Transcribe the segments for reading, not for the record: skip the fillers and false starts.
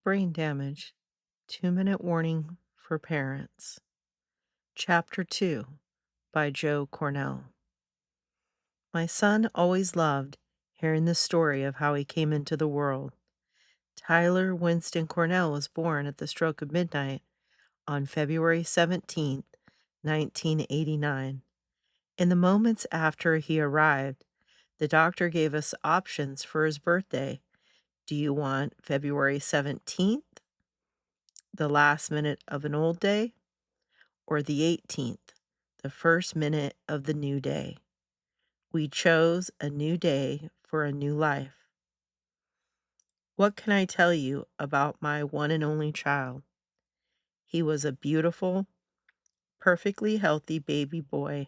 Brain Damage 2-Minute Warning for Parents. Chapter 2 by Joe Cornell. My son always loved hearing the story of how he came into the world. Tyler Winston Cornell was born at the stroke of midnight on February 17th, 1989. In the moments after he arrived, the doctor gave us options for his birthday. Do you want February 17th? The last minute of an old day, or the 18th, the first minute of the new day. We chose a new day for a new life. What can I tell you about my one and only child? He was a beautiful, perfectly healthy baby boy.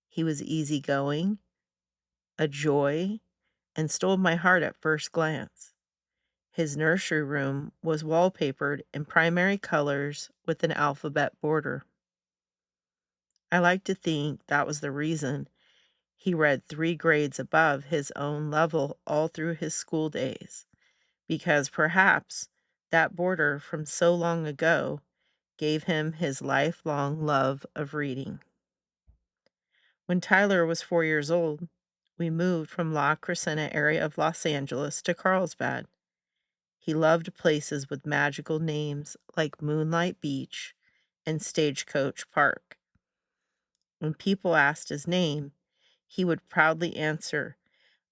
He was easygoing, a joy, and stole my heart at first glance. His nursery room was wallpapered in primary colors with an alphabet border. I like to think that was the reason he read 3 grades above his own level all through his school days, because perhaps that border from so long ago gave him his lifelong love of reading. When Tyler was 4 years old, we moved from La Crescenta area of Los Angeles to Carlsbad. He loved places with magical names like Moonlight Beach and Stagecoach Park. When people asked his name, he would proudly answer,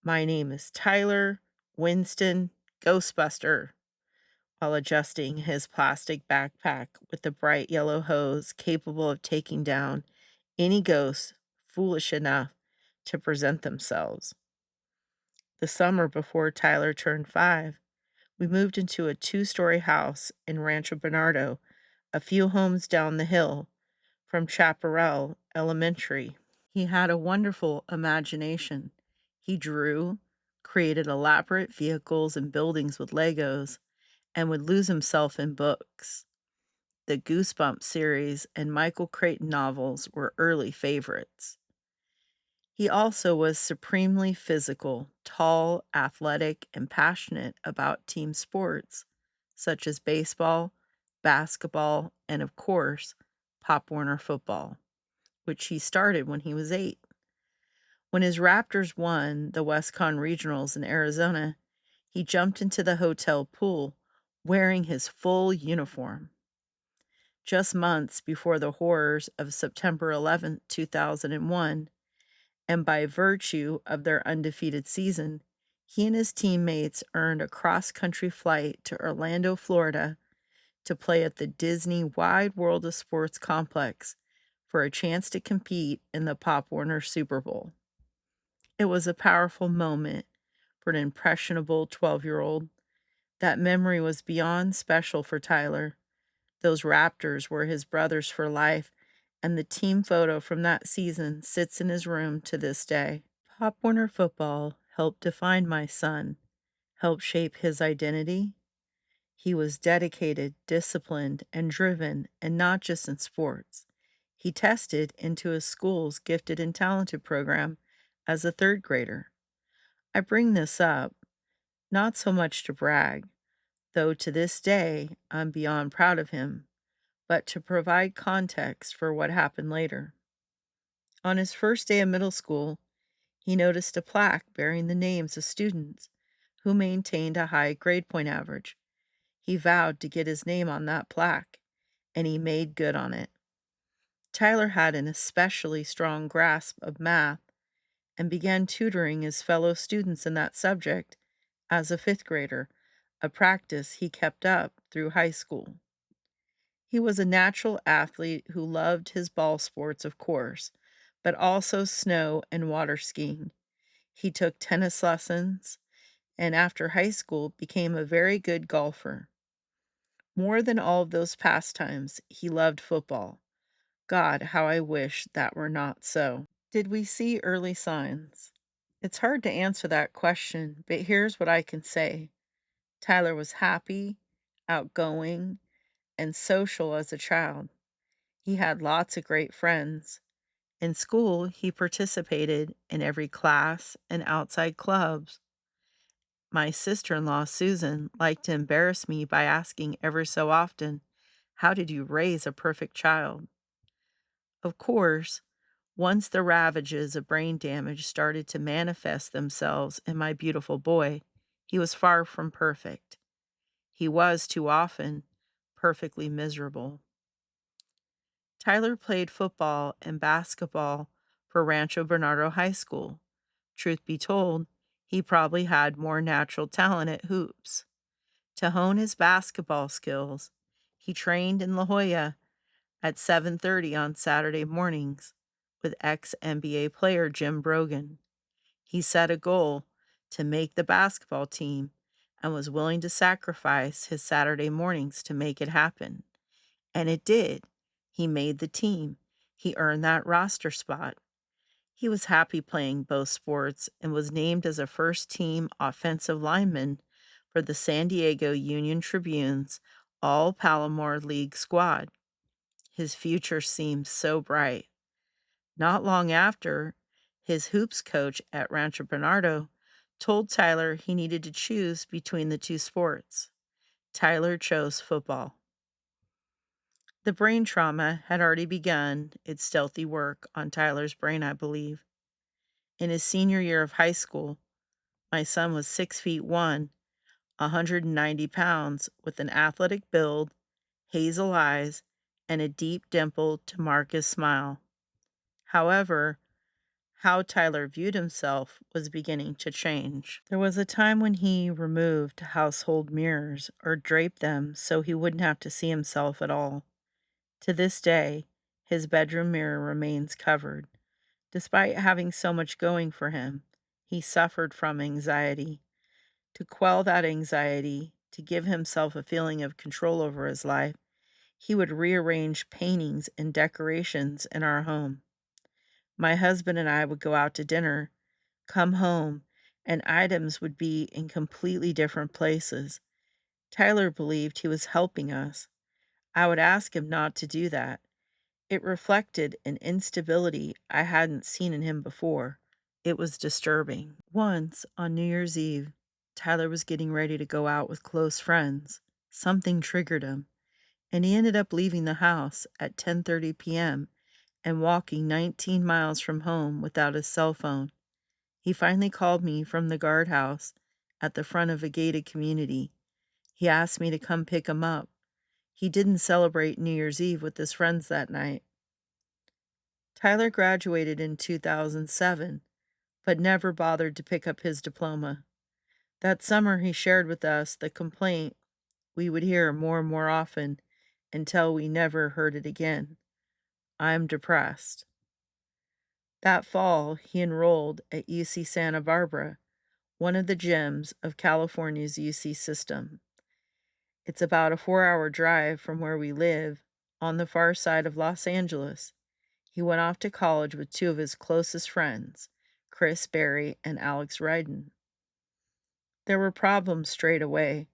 "My name is Tyler Winston Ghostbuster," while adjusting his plastic backpack with the bright yellow hose capable of taking down any ghost foolish enough to present themselves. The summer before Tyler turned 5, we moved into a 2-story house in Rancho Bernardo, a few homes down the hill from Chaparral Elementary. He had a wonderful imagination. He drew, created elaborate vehicles and buildings with Legos, and would lose himself in books. The Goosebumps series and Michael Crichton novels were early favorites. He also was supremely physical, tall, athletic, and passionate about team sports, such as baseball, basketball, and of course, Pop Warner football, which he started when he was 8. When his Raptors won the WestCon Regionals in Arizona, he jumped into the hotel pool wearing his full uniform. Just months before the horrors of September 11, 2001, and by virtue of their undefeated season, he and his teammates earned a cross-country flight to Orlando, Florida, to play at the Disney Wide World of Sports complex for a chance to compete in the Pop Warner Super Bowl. It was a powerful moment for an impressionable 12-year-old. That memory was beyond special for Tyler. Those Raptors were his brothers for life, and the team photo from that season sits in his room to this day. Pop Warner football helped define my son, helped shape his identity. He was dedicated, disciplined, and driven, and not just in sports. He tested into his school's gifted and talented program as a 3rd grader. I bring this up not so much to brag, though to this day I'm beyond proud of him, but to provide context for what happened later. On his first day of middle school, he noticed a plaque bearing the names of students who maintained a high grade point average. He vowed to get his name on that plaque, and he made good on it. Tyler had an especially strong grasp of math and began tutoring his fellow students in that subject as a 5th grader, a practice he kept up through high school. He was a natural athlete who loved his ball sports, of course, but also snow and water skiing. He took tennis lessons and after high school became a very good golfer. More than all of those pastimes, he loved football. God, how I wish that were not so. Did we see early signs? It's hard to answer that question, but here's what I can say. Tyler was happy, outgoing, and social as a child. He had lots of great friends. In school, he participated in every class and outside clubs. My sister-in-law, Susan, liked to embarrass me by asking ever so often, "How did you raise a perfect child?" Of course, once the ravages of brain damage started to manifest themselves in my beautiful boy, he was far from perfect. He was, too often, perfectly miserable. Tyler played football and basketball for Rancho Bernardo High School. Truth be told, he probably had more natural talent at hoops. To hone his basketball skills, he trained in La Jolla at 7:30 on Saturday mornings with ex-NBA player Jim Brogan. He set a goal to make the basketball team and was willing to sacrifice his Saturday mornings to make it happen. And it did. He made the team. He earned that roster spot. He was happy playing both sports and was named as a first team offensive lineman for the San Diego Union Tribune's All Palomar League squad. His future seemed so bright. Not long after, his hoops coach at Rancho Bernardo told Tyler he needed to choose between the two sports. Tyler chose football. The brain trauma had already begun its stealthy work on Tyler's brain, I believe. In his senior year of high school, my son was 6'1", 190 pounds, with an athletic build, hazel eyes, and a deep dimple to mark his smile. However, how Tyler viewed himself was beginning to change. There was a time when he removed household mirrors or draped them so he wouldn't have to see himself at all. To this day, his bedroom mirror remains covered. Despite having so much going for him, he suffered from anxiety. To quell that anxiety, to give himself a feeling of control over his life, he would rearrange paintings and decorations in our home. My husband and I would go out to dinner, come home, and items would be in completely different places. Tyler believed he was helping us. I would ask him not to do that. It reflected an instability I hadn't seen in him before. It was disturbing. Once, on New Year's Eve, Tyler was getting ready to go out with close friends. Something triggered him, and he ended up leaving the house at 10:30 p.m. and walking 19 miles from home without his cell phone. He finally called me from the guardhouse at the front of a gated community. He asked me to come pick him up. He didn't celebrate New Year's Eve with his friends that night. Tyler graduated in 2007, but never bothered to pick up his diploma. That summer, he shared with us the complaint we would hear more and more often until we never heard it again. "I'm depressed." That fall, he enrolled at UC Santa Barbara, one of the gems of California's UC system. It's about a 4-hour drive from where we live, on the far side of Los Angeles. He went off to college with two of his closest friends, Chris Berry and Alex Ryden. There were problems straight away.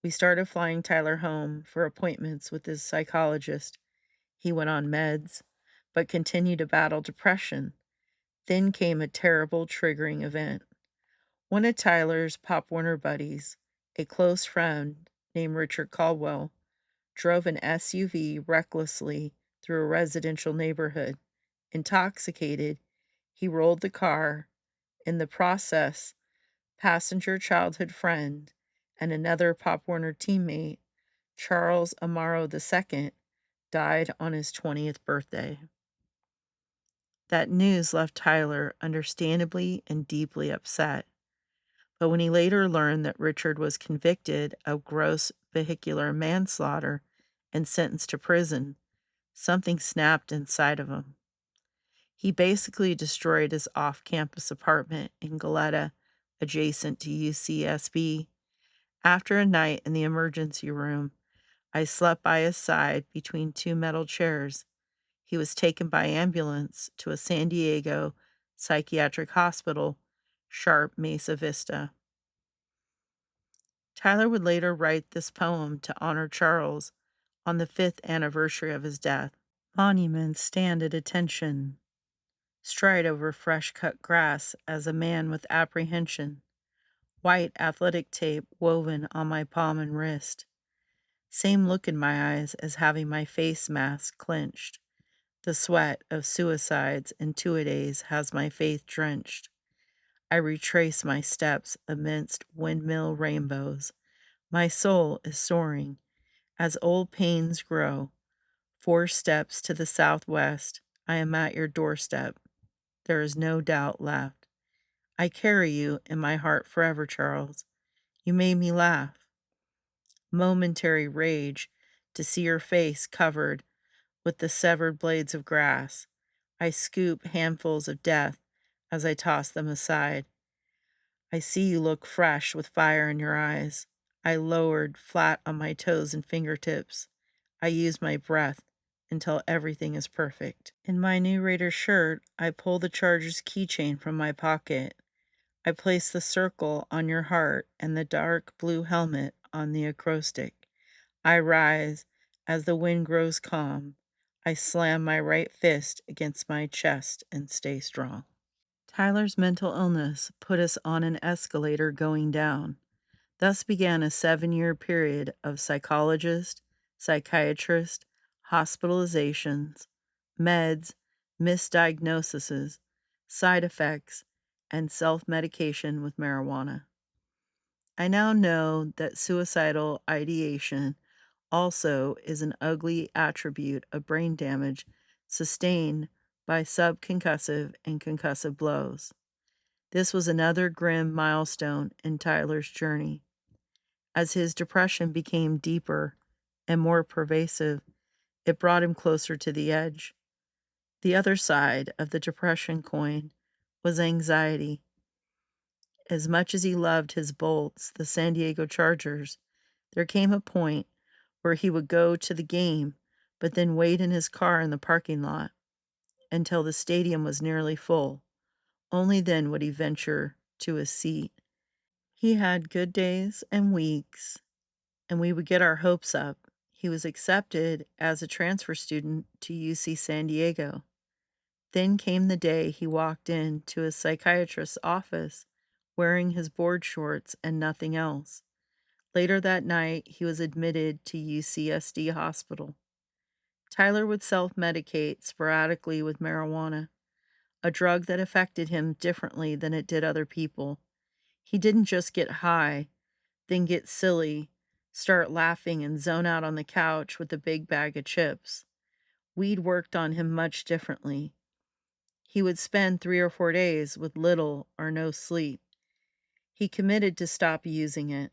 We started flying Tyler home for appointments with his psychologist. He went on meds, but continued to battle depression. Then came a terrible triggering event. One of Tyler's Pop Warner buddies, a close friend named Richard Caldwell, drove an SUV recklessly through a residential neighborhood. Intoxicated, he rolled the car. In the process, passenger childhood friend and another Pop Warner teammate, Charles Amaro II, died on his 20th birthday. That news left Tyler understandably and deeply upset. But when he later learned that Richard was convicted of gross vehicular manslaughter and sentenced to prison, something snapped inside of him. He basically destroyed his off-campus apartment in Goleta, adjacent to UCSB. After a night in the emergency room, I slept by his side between two metal chairs. He was taken by ambulance to a San Diego psychiatric hospital, Sharp Mesa Vista. Tyler would later write this poem to honor Charles on the 5th anniversary of his death. Monuments stand at attention, stride over fresh-cut grass as a man with apprehension white athletic tape woven on my palm and wrist. Same look in my eyes as having my face mask clenched. The sweat of suicides and two-a-days has my faith drenched. I retrace my steps amidst windmill rainbows. My soul is soaring as old pains grow. 4 steps to the southwest, I am at your doorstep. There is no doubt left. I carry you in my heart forever, Charles. You made me laugh. Momentary rage to see your face covered with the severed blades of grass. I scoop handfuls of death as I toss them aside. I see you look fresh with fire in your eyes. I lowered flat on my toes and fingertips. I use my breath until everything is perfect. In my new Raider shirt, I pull the Charger's keychain from my pocket. I place the circle on your heart and the dark blue helmet on the acrostic. I rise as the wind grows calm. I slam my right fist against my chest and stay strong. Tyler's mental illness put us on an escalator going down. Thus began a 7-year period of psychologist, psychiatrist, hospitalizations, meds, misdiagnoses, side effects, and self-medication with marijuana. I now know that suicidal ideation also is an ugly attribute of brain damage sustained by subconcussive and concussive blows. This was another grim milestone in Tyler's journey. As his depression became deeper and more pervasive, it brought him closer to the edge. The other side of the depression coin was anxiety. As much as he loved his Bolts, the San Diego Chargers, there came a point where he would go to the game, but then wait in his car in the parking lot until the stadium was nearly full. Only then would he venture to his seat. He had good days and weeks, and we would get our hopes up. He was accepted as a transfer student to UC San Diego. Then came the day he walked into his psychiatrist's office wearing his board shorts and nothing else. Later that night, he was admitted to UCSD Hospital. Tyler would self-medicate sporadically with marijuana, a drug that affected him differently than it did other people. He didn't just get high, then get silly, start laughing and zone out on the couch with a big bag of chips. Weed worked on him much differently. He would spend 3 or 4 days with little or no sleep. He committed to stop using it.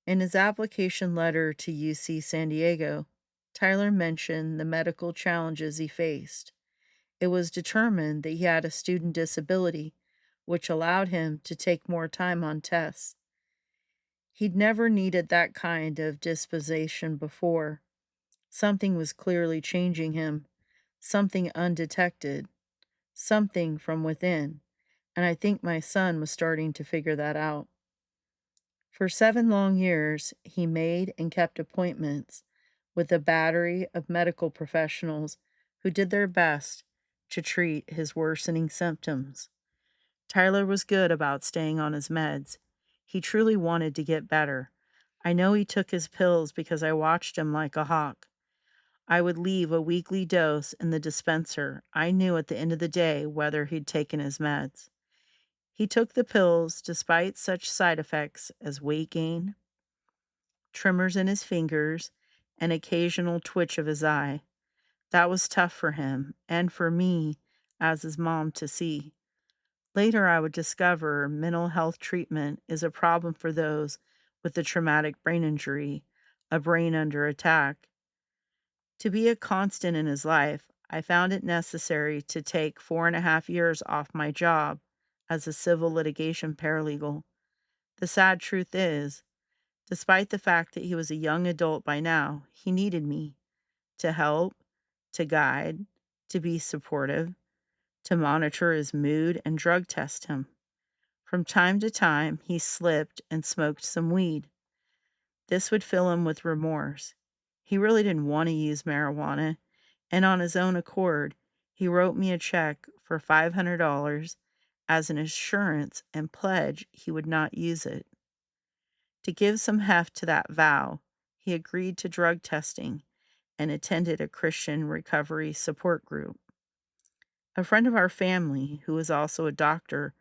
In his application letter to UC San Diego, Tyler mentioned the medical challenges he faced. It was determined that he had a student disability, which allowed him to take more time on tests. He'd never needed that kind of dispensation before. Something was clearly changing him, something undetected, something from within, and I think my son was starting to figure that out. For 7 long years, he made and kept appointments with a battery of medical professionals who did their best to treat his worsening symptoms. Tyler was good about staying on his meds. He truly wanted to get better. I know he took his pills because I watched him like a hawk. I would leave a weekly dose in the dispenser. I knew at the end of the day whether he'd taken his meds. He took the pills despite such side effects as weight gain, tremors in his fingers, and occasional twitch of his eye. That was tough for him and for me as his mom to see. Later, I would discover mental health treatment is a problem for those with a traumatic brain injury, a brain under attack. To be a constant in his life, I found it necessary to take 4.5 years off my job as a civil litigation paralegal. The sad truth is, despite the fact that he was a young adult by now, he needed me to help, to guide, to be supportive, to monitor his mood and drug test him. From time to time, he slipped and smoked some weed. This would fill him with remorse. He really didn't want to use marijuana, and on his own accord, he wrote me a check for $500 as an assurance and pledge he would not use it. To give some heft to that vow, he agreed to drug testing and attended a Christian recovery support group. A friend of our family, who was also a doctor,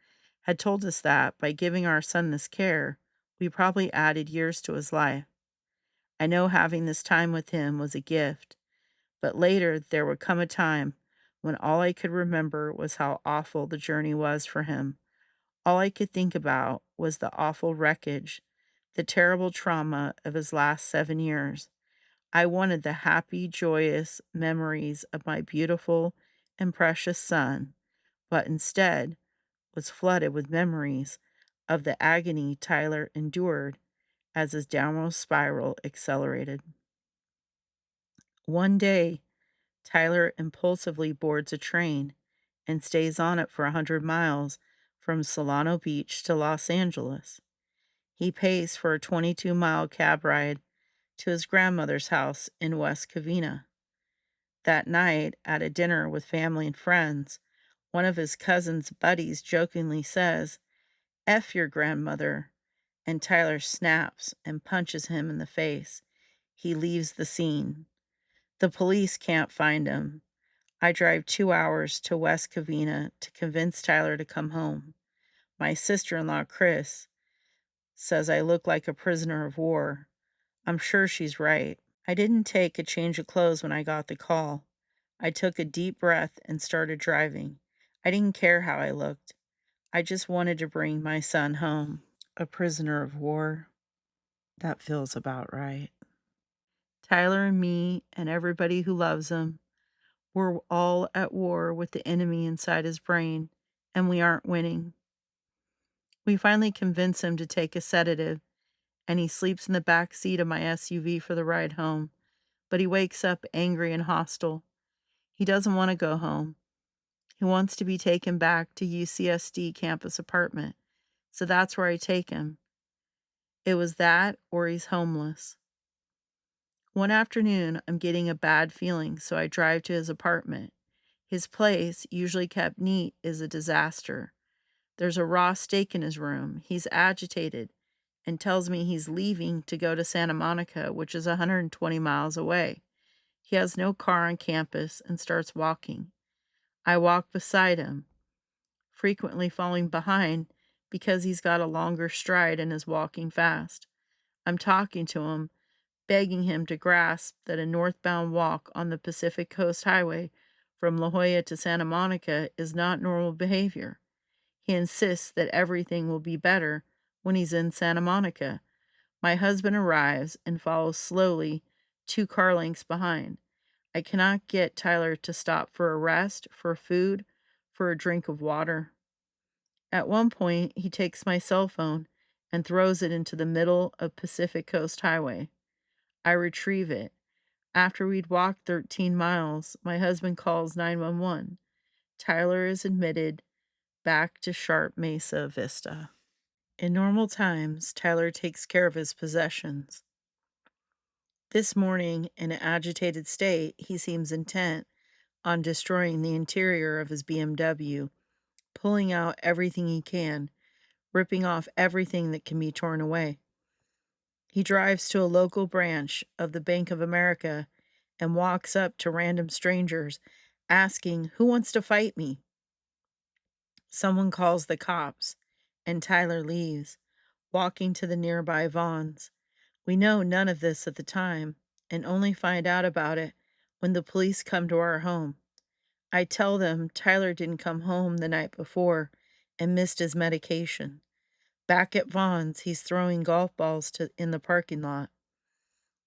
had told us that by giving our son this care, we probably added years to his life. I know having this time with him was a gift, but later there would come a time when all I could remember was how awful the journey was for him. All I could think about was the awful wreckage, the terrible trauma of his last 7 years. I wanted the happy, joyous memories of my beautiful and precious son, but instead was flooded with memories of the agony Tyler endured as his downward spiral accelerated. One day, Tyler impulsively boards a train and stays on it for 100 miles from Solano Beach to Los Angeles. He pays for a 22-mile cab ride to his grandmother's house in West Covina. That night, at a dinner with family and friends, one of his cousin's buddies jokingly says, "F your grandmother," and Tyler snaps and punches him in the face. He leaves the scene. The police can't find him. I drive 2 hours to West Covina to convince Tyler to come home. My sister-in-law, Chris, says I look like a prisoner of war. I'm sure she's right. I didn't take a change of clothes when I got the call. I took a deep breath and started driving. I didn't care how I looked. I just wanted to bring my son home. A prisoner of war. That feels about right. Tyler and me and everybody who loves him, we're all at war with the enemy inside his brain, and we aren't winning. We finally convince him to take a sedative, and he sleeps in the back seat of my SUV for the ride home, but he wakes up angry and hostile. He doesn't want to go home. He wants to be taken back to UCSD campus apartment, so that's where I take him. It was that or he's homeless. One afternoon, I'm getting a bad feeling, so I drive to his apartment. His place, usually kept neat, is a disaster. There's a raw steak in his room. He's agitated and tells me he's leaving to go to Santa Monica, which is 120 miles away. He has no car on campus and starts walking. I walk beside him, frequently falling behind because he's got a longer stride and is walking fast. I'm talking to him, begging him to grasp that a northbound walk on the Pacific Coast Highway from La Jolla to Santa Monica is not normal behavior. He insists that everything will be better when he's in Santa Monica. My husband arrives and follows slowly 2 car lengths behind. I cannot get Tyler to stop for a rest, for food, for a drink of water. At one point, he takes my cell phone and throws it into the middle of Pacific Coast Highway. I retrieve it. After we'd walked 13 miles, my husband calls 911. Tyler is admitted back to Sharp Mesa Vista. In normal times, Tyler takes care of his possessions. This morning, in an agitated state, he seems intent on destroying the interior of his BMW, pulling out everything he can, ripping off everything that can be torn away. He drives to a local branch of the Bank of America and walks up to random strangers, asking, "Who wants to fight me?" Someone calls the cops, and Tyler leaves, walking to the nearby Vons. We know none of this at the time, and only find out about it when the police come to our home. I tell them Tyler didn't come home the night before and missed his medication. Back at Vaughn's, he's throwing golf balls in the parking lot.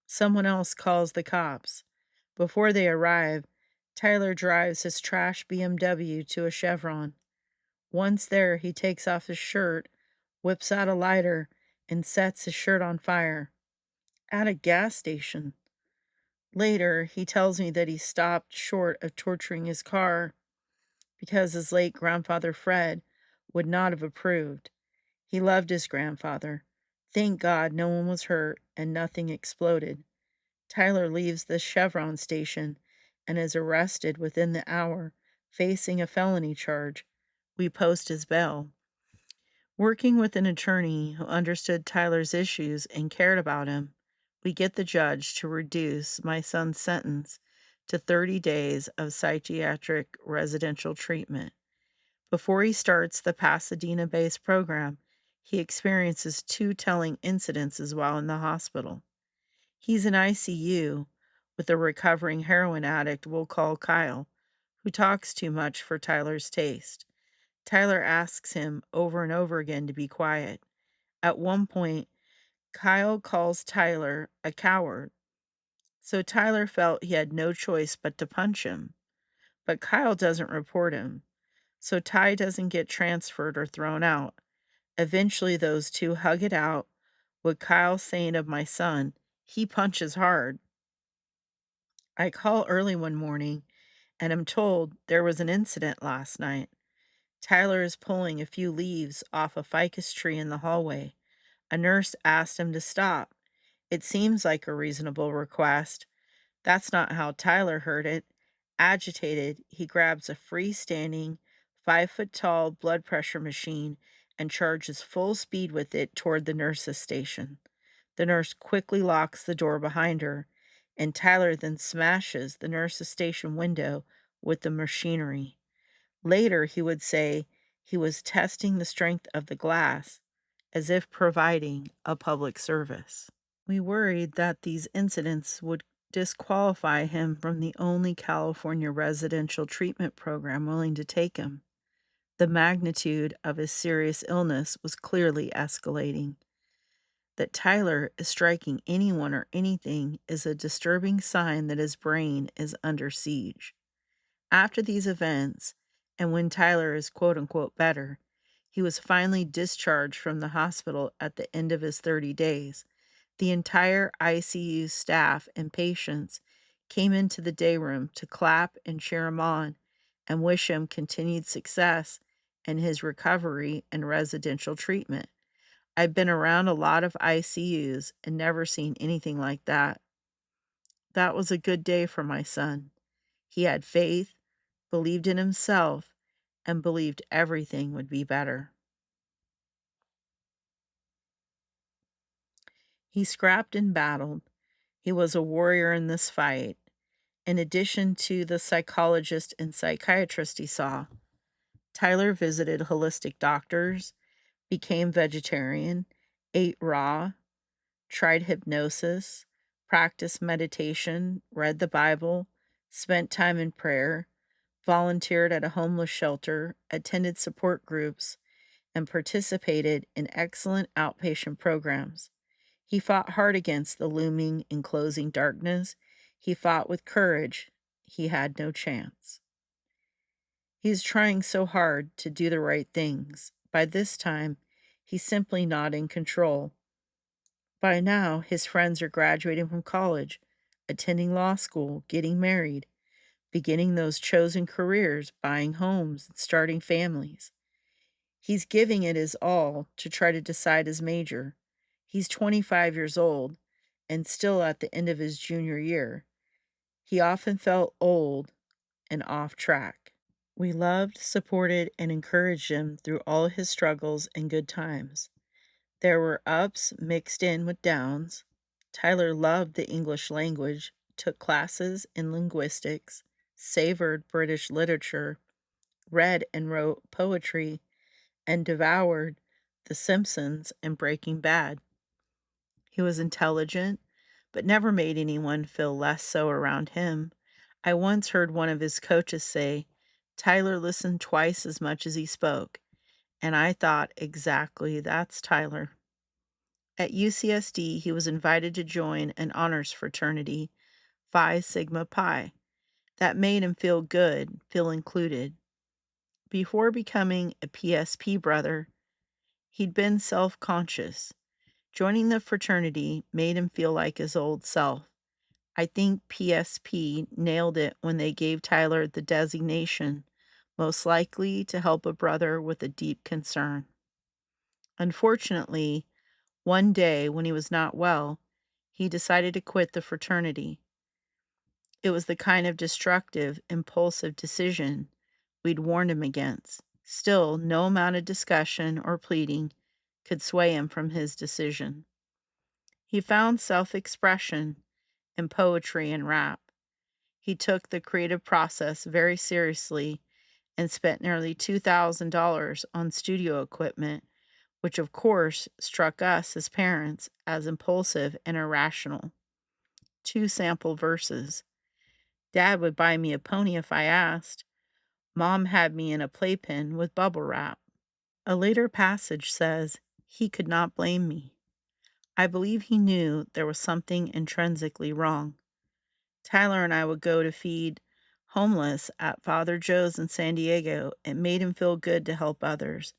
Someone else calls the cops. Before they arrive, Tyler drives his trash BMW to a Chevron. Once there, he takes off his shirt, whips out a lighter, and sets his shirt on fire. At a gas station. Later, he tells me that he stopped short of torturing his car because his late grandfather Fred would not have approved. He loved his grandfather. Thank God no one was hurt and nothing exploded. Tyler leaves the Chevron station and is arrested within the hour, facing a felony charge we post his bail. Working with an attorney who understood Tyler's issues and cared about him, we get the judge to reduce my son's sentence to 30 days of psychiatric residential treatment. Before he starts the Pasadena based program, he experiences two telling incidences while in the hospital. He's in ICU with a recovering heroin addict we'll call Kyle, who talks too much for Tyler's taste. Tyler asks him over and over again to be quiet. At one point, Kyle calls Tyler a coward, so Tyler felt he had no choice but to punch him. But Kyle doesn't report him, so Ty doesn't get transferred or thrown out. Eventually, those two hug it out, with Kyle saying of my son, "He punches hard." I call early one morning and am told there was an incident last night. Tyler is pulling a few leaves off a ficus tree in the hallway. A nurse asked him to stop. It seems like a reasonable request. That's not how Tyler heard it. Agitated, he grabs a freestanding, 5 foot tall blood pressure machine and charges full speed with it toward the nurse's station. The nurse quickly locks the door behind her, and Tyler then smashes the nurse's station window with the machinery. Later, he would say he was testing the strength of the glass, as if providing a public service. We worried that these incidents would disqualify him from the only California residential treatment program willing to take him. The magnitude of his serious illness was clearly escalating. That Tyler is striking anyone or anything is a disturbing sign that his brain is under siege. After these events, and when Tyler is quote unquote better, he was finally discharged from the hospital at the end of his 30 days. The entire ICU staff and patients came into the day room to clap and cheer him on and wish him continued success in his recovery and residential treatment. I've been around a lot of ICUs and never seen anything like that. That was a good day for my son. He had faith, believed in himself, and believed everything would be better. He scrapped and battled. He was a warrior in this fight. In addition to the psychologist and psychiatrist he saw, Tyler visited holistic doctors, became vegetarian, ate raw, tried hypnosis, practiced meditation, read the Bible, spent time in prayer, volunteered at a homeless shelter, attended support groups, and participated in excellent outpatient programs. He fought hard against the looming, enclosing darkness. He fought with courage. He had no chance. He is trying so hard to do the right things. By this time, he's simply not in control. By now, his friends are graduating from college, attending law school, getting married, beginning those chosen careers, buying homes, and starting families. He's giving it his all to try to decide his major. He's 25 years old and still at the end of his junior year. He often felt old and off track. We loved, supported, and encouraged him through all his struggles and good times. There were ups mixed in with downs. Tyler loved the English language, took classes in linguistics, savored British literature, read and wrote poetry, and devoured The Simpsons and Breaking Bad. He was intelligent, but never made anyone feel less so around him. I once heard one of his coaches say, Tyler listened twice as much as he spoke, and I thought, exactly, that's Tyler. At UCSD, he was invited to join an honors fraternity, Phi Sigma Pi. That made him feel good, feel included. Before becoming a PSP brother, he'd been self-conscious. Joining the fraternity made him feel like his old self. I think PSP nailed it when they gave Tyler the designation, most likely to help a brother with a deep concern. Unfortunately, one day when he was not well, he decided to quit the fraternity. It was the kind of destructive, impulsive decision we'd warned him against. Still, no amount of discussion or pleading could sway him from his decision. He found self expression in poetry and rap. He took the creative process very seriously and spent nearly $2,000 on studio equipment, which of course struck us as parents as impulsive and irrational. 2 sample verses. Dad would buy me a pony if I asked. Mom had me in a playpen with bubble wrap. A later passage says, he could not blame me. I believe he knew there was something intrinsically wrong. Tyler and I would go to feed homeless at Father Joe's in San Diego. It made him feel good to help others.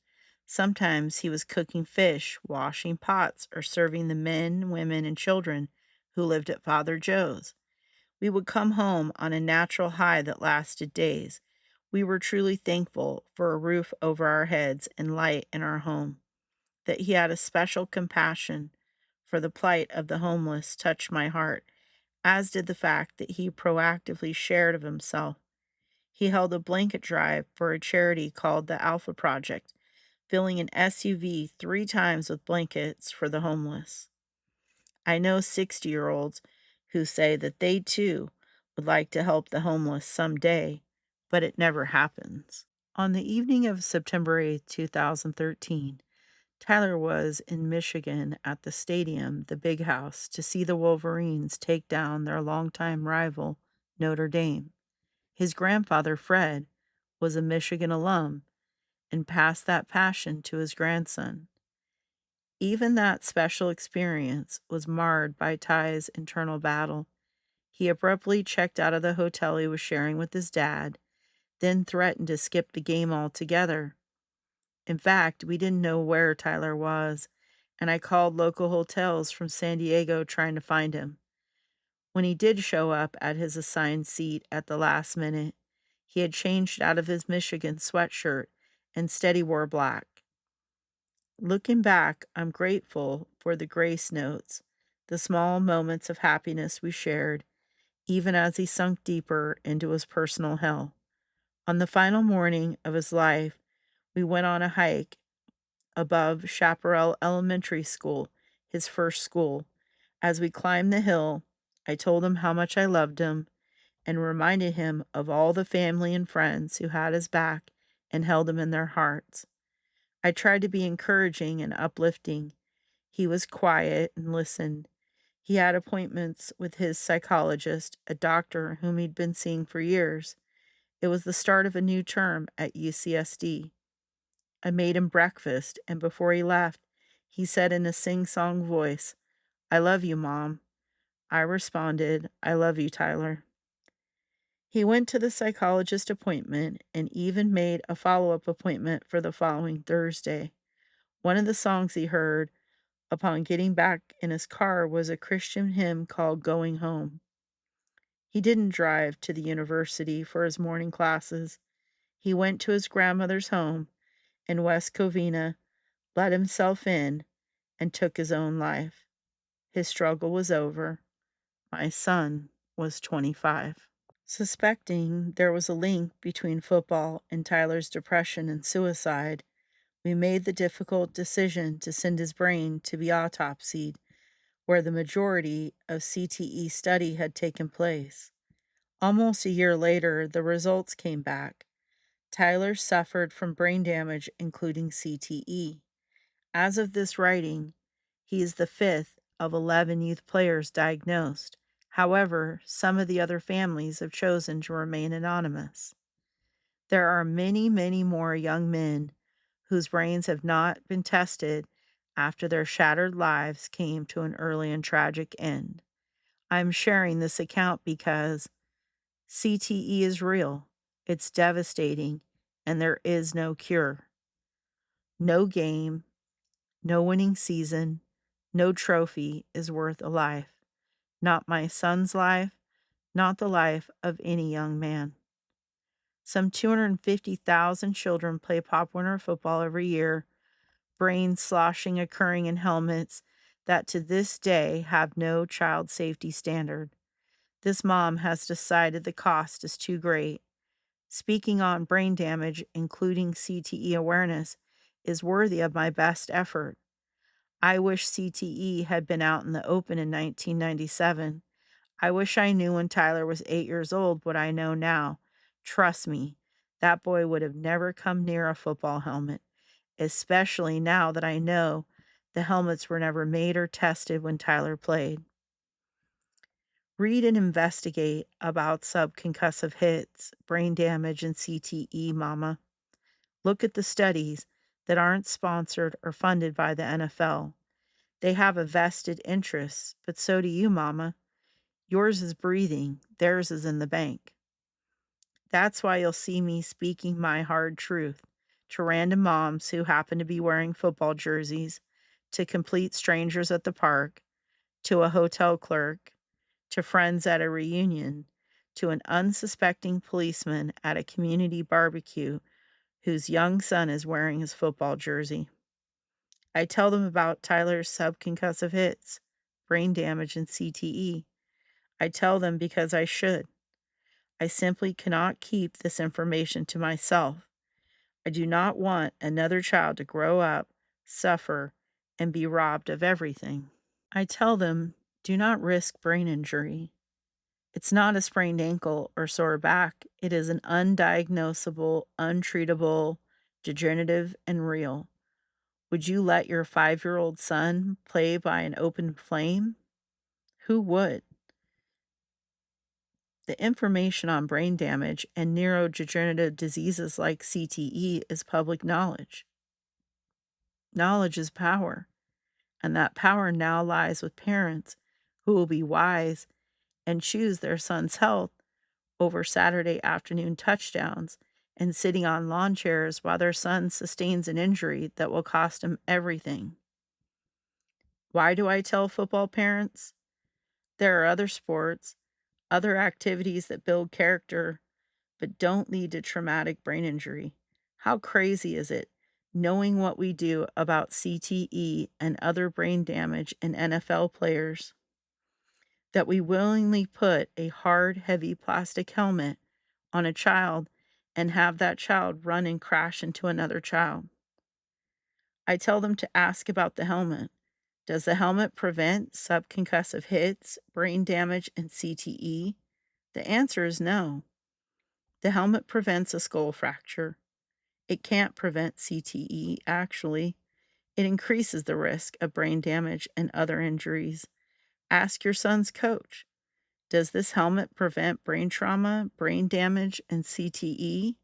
Sometimes he was cooking fish, washing pots, or serving the men, women, and children who lived at Father Joe's. We would come home on a natural high that lasted days. We were truly thankful for a roof over our heads and light in our home. That he had a special compassion for the plight of the homeless touched my heart, as did the fact that he proactively shared of himself. He held a blanket drive for a charity called the Alpha Project, filling an SUV 3 times with blankets for the homeless. I know 60-year-olds who say that they too would like to help the homeless someday, but it never happens. On the evening of September 2013, Tyler was in Michigan at the stadium, the Big House, to see the Wolverines take down their longtime rival, Notre Dame. His grandfather, Fred, was a Michigan alum and passed that passion to his grandson. Even that special experience was marred by Ty's internal battle. He abruptly checked out of the hotel he was sharing with his dad, then threatened to skip the game altogether. In fact, we didn't know where Tyler was, and I called local hotels from San Diego trying to find him. When he did show up at his assigned seat at the last minute, he had changed out of his Michigan sweatshirt. Instead, he wore black. Looking back, I'm grateful for the grace notes, the small moments of happiness we shared, even as he sunk deeper into his personal hell. On the final morning of his life, we went on a hike above Chaparral Elementary School, his first school. As we climbed the hill, I told him how much I loved him and reminded him of all the family and friends who had his back and held him in their hearts. I tried to be encouraging and uplifting. He was quiet and listened. He had appointments with his psychologist, a doctor whom he'd been seeing for years. It was the start of a new term at UCSD. I made him breakfast, and before he left, he said in a sing-song voice, "I love you, Mom." I responded, "I love you, Tyler." He went to the psychologist appointment and even made a follow-up appointment for the following Thursday. One of the songs he heard upon getting back in his car was a Christian hymn called Going Home. He didn't drive to the university for his morning classes. He went to his grandmother's home in West Covina, let himself in, and took his own life. His struggle was over. My son was 25. Suspecting there was a link between football and Tyler's depression and suicide, we made the difficult decision to send his brain to be autopsied, where the majority of CTE study had taken place. Almost a year later, the results came back. Tyler suffered from brain damage, including CTE. As of this writing, he is the fifth of 11 youth players diagnosed. However, some of the other families have chosen to remain anonymous. There are many, many more young men whose brains have not been tested after their shattered lives came to an early and tragic end. I'm sharing this account because CTE is real, it's devastating, and there is no cure. No game, no winning season, no trophy is worth a life. Not my son's life, not the life of any young man. Some 250,000 children play Pop Warner football every year, brain sloshing occurring in helmets that to this day have no child safety standard. This mom has decided the cost is too great. Speaking on brain damage, including CTE awareness, is worthy of my best effort. I wish CTE had been out in the open in 1997. I wish I knew when Tyler was 8 years old what I know now. Trust me, that boy would have never come near a football helmet, especially now that I know the helmets were never made or tested when Tyler played. Read and investigate about subconcussive hits, brain damage, and CTE, Mama. Look at the studies that aren't sponsored or funded by the NFL. They have a vested interest, but so do you, Mama. Yours is breathing, theirs is in the bank. That's why you'll see me speaking my hard truth to random moms who happen to be wearing football jerseys, to complete strangers at the park, to a hotel clerk, to friends at a reunion, to an unsuspecting policeman at a community barbecue whose young son is wearing his football jersey. I tell them about Tyler's subconcussive hits, brain damage, and CTE. I tell them because I should. I simply cannot keep this information to myself. I do not want another child to grow up, suffer, and be robbed of everything. I tell them, do not risk brain injury. It's not a sprained ankle or sore back. It is an undiagnosable, untreatable, degenerative, and real. Would you let your 5-year-old son play by an open flame? Who would? The information on brain damage and neurodegenerative diseases like CTE is public knowledge. Knowledge is power, and that power now lies with parents who will be wise and choose their son's health over Saturday afternoon touchdowns and sitting on lawn chairs while their son sustains an injury that will cost him everything. Why do I tell football parents? There are other sports, other activities that build character, but don't lead to traumatic brain injury. How crazy is it, knowing what we do about CTE and other brain damage in NFL players, that we willingly put a hard, heavy plastic helmet on a child and have that child run and crash into another child? I tell them to ask about the helmet. Does the helmet prevent subconcussive hits, brain damage, and CTE? The answer is no. The helmet prevents a skull fracture. It can't prevent CTE, actually. It increases the risk of brain damage and other injuries. Ask your son's coach. Does this helmet prevent brain trauma, brain damage, and CTE?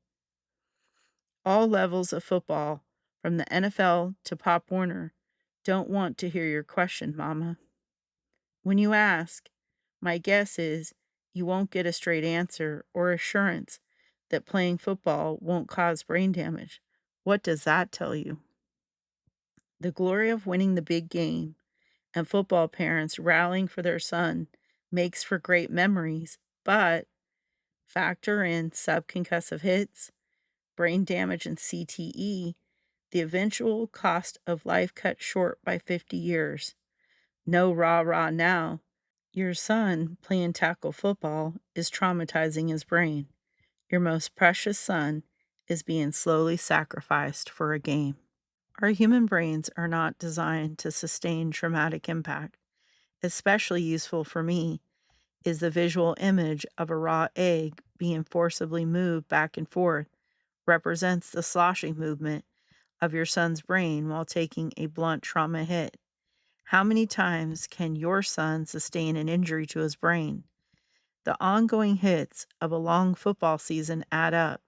All levels of football, from the NFL to Pop Warner, don't want to hear your question, Mama. When you ask, my guess is you won't get a straight answer or assurance that playing football won't cause brain damage. What does that tell you? The glory of winning the big game and football parents rallying for their son makes for great memories, but factor in subconcussive hits, brain damage, and CTE, the eventual cost of life cut short by 50 years. No rah rah now. Your son playing tackle football is traumatizing his brain. Your most precious son is being slowly sacrificed for a game. Our human brains are not designed to sustain traumatic impact. Especially useful for me is the visual image of a raw egg being forcibly moved back and forth represents the sloshing movement of your son's brain while taking a blunt trauma hit. How many times can your son sustain an injury to his brain? The ongoing hits of a long football season add up.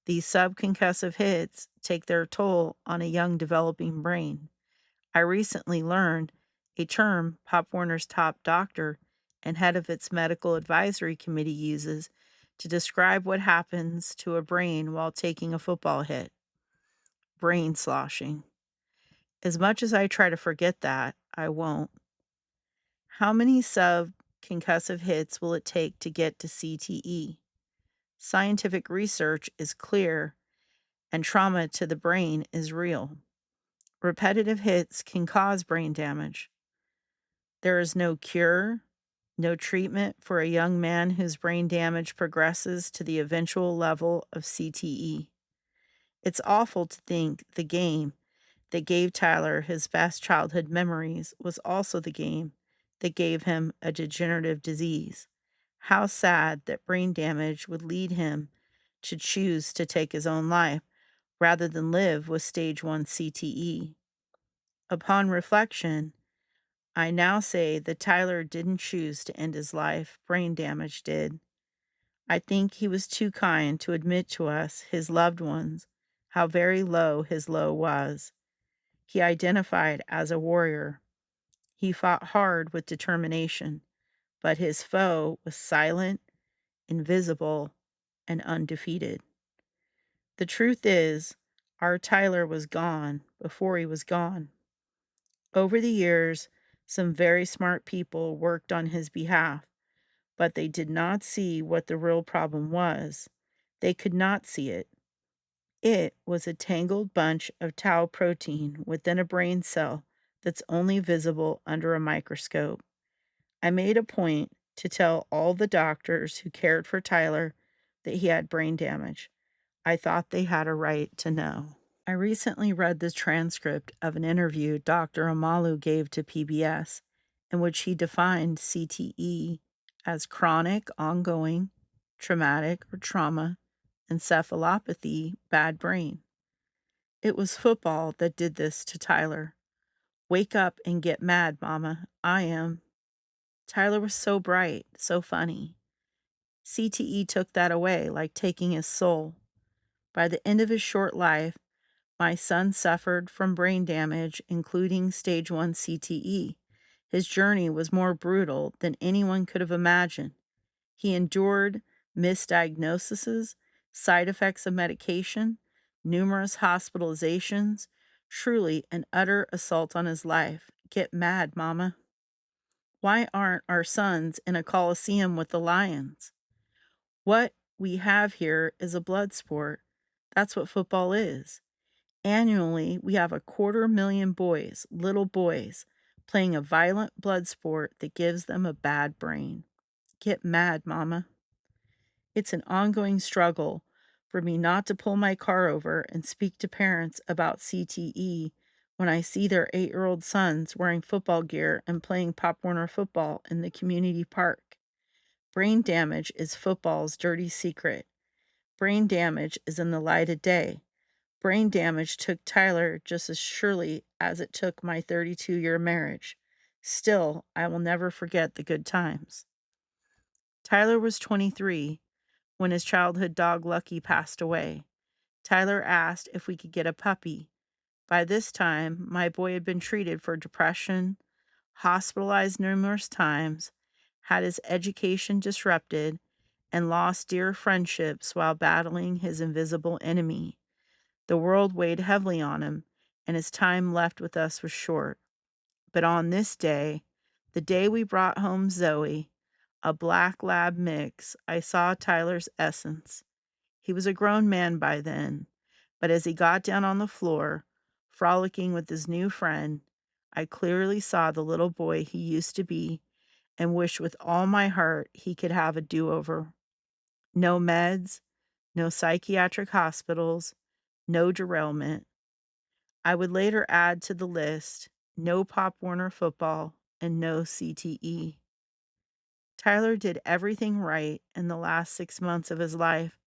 These subconcussive hits take their toll on a young developing brain. I recently learned a term Pop Warner's top doctor and head of its medical advisory committee uses to describe what happens to a brain while taking a football hit: brain sloshing. As much as I try to forget that, I won't. How many subconcussive hits will it take to get to CTE? Scientific research is clear, and trauma to the brain is real. Repetitive hits can cause brain damage. There is no cure, No treatment for a young man whose brain damage progresses to the eventual level of CTE. It's awful to think the game that gave Tyler his best childhood memories was also the game that gave him a degenerative disease. How sad that brain damage would lead him to choose to take his own life rather than live with Stage I CTE. Upon reflection, I now say that Tyler didn't choose to end his life, brain damage did. I think he was too kind to admit to us, his loved ones, how very low his low was. He identified as a warrior. He fought hard with determination, but his foe was silent, invisible, and undefeated. The truth is, our Tyler was gone before he was gone. Over the years, some very smart people worked on his behalf, but they did not see what the real problem was. They could not see it. It was a tangled bunch of tau protein within a brain cell that's only visible under a microscope. I made a point to tell all the doctors who cared for Tyler that he had brain damage. I thought they had a right to know. I recently read the transcript of an interview Dr. Amalu gave to PBS, in which he defined CTE as chronic, ongoing, traumatic or trauma, encephalopathy, bad brain. It was football that did this to Tyler. Wake up and get mad, Mama. I am. Tyler was so bright, so funny. CTE took that away, like taking his soul. By the end of his short life, my son suffered from brain damage, including Stage I CTE. His journey was more brutal than anyone could have imagined. He endured misdiagnoses, side effects of medication, numerous hospitalizations, truly an utter assault on his life. Get mad, Mama. Why aren't our sons in a coliseum with the lions? What we have here is a blood sport. That's what football is. Annually, we have 250,000 boys, little boys, playing a violent blood sport that gives them a bad brain. Get mad, Mama. It's an ongoing struggle for me not to pull my car over and speak to parents about CTE when I see their 8-year-old sons wearing football gear and playing Pop Warner football in the community park. Brain damage is football's dirty secret. Brain damage is in the light of day. Brain damage took Tyler just as surely as it took my 32-year marriage. Still, I will never forget the good times. Tyler was 23 when his childhood dog Lucky passed away. Tyler asked if we could get a puppy. By this time, my boy had been treated for depression, hospitalized numerous times, had his education disrupted, and lost dear friendships while battling his invisible enemy. The world weighed heavily on him, and his time left with us was short. But on this day, the day we brought home Zoe, a black lab mix, I saw Tyler's essence. He was a grown man by then, but as he got down on the floor, frolicking with his new friend, I clearly saw the little boy he used to be and wished with all my heart he could have a do-over. No meds, no psychiatric hospitals, no derailment. I would later add to the list no Pop Warner football and no CTE. Tyler did everything right in the last 6 months of his life,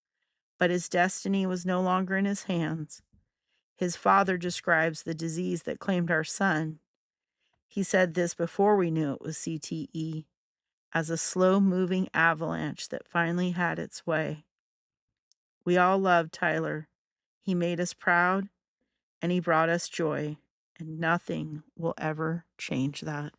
but his destiny was no longer in his hands. His father describes the disease that claimed our son. He said this before we knew it was CTE, as a slow-moving avalanche that finally had its way. We all loved Tyler. He made us proud, and he brought us joy, and nothing will ever change that.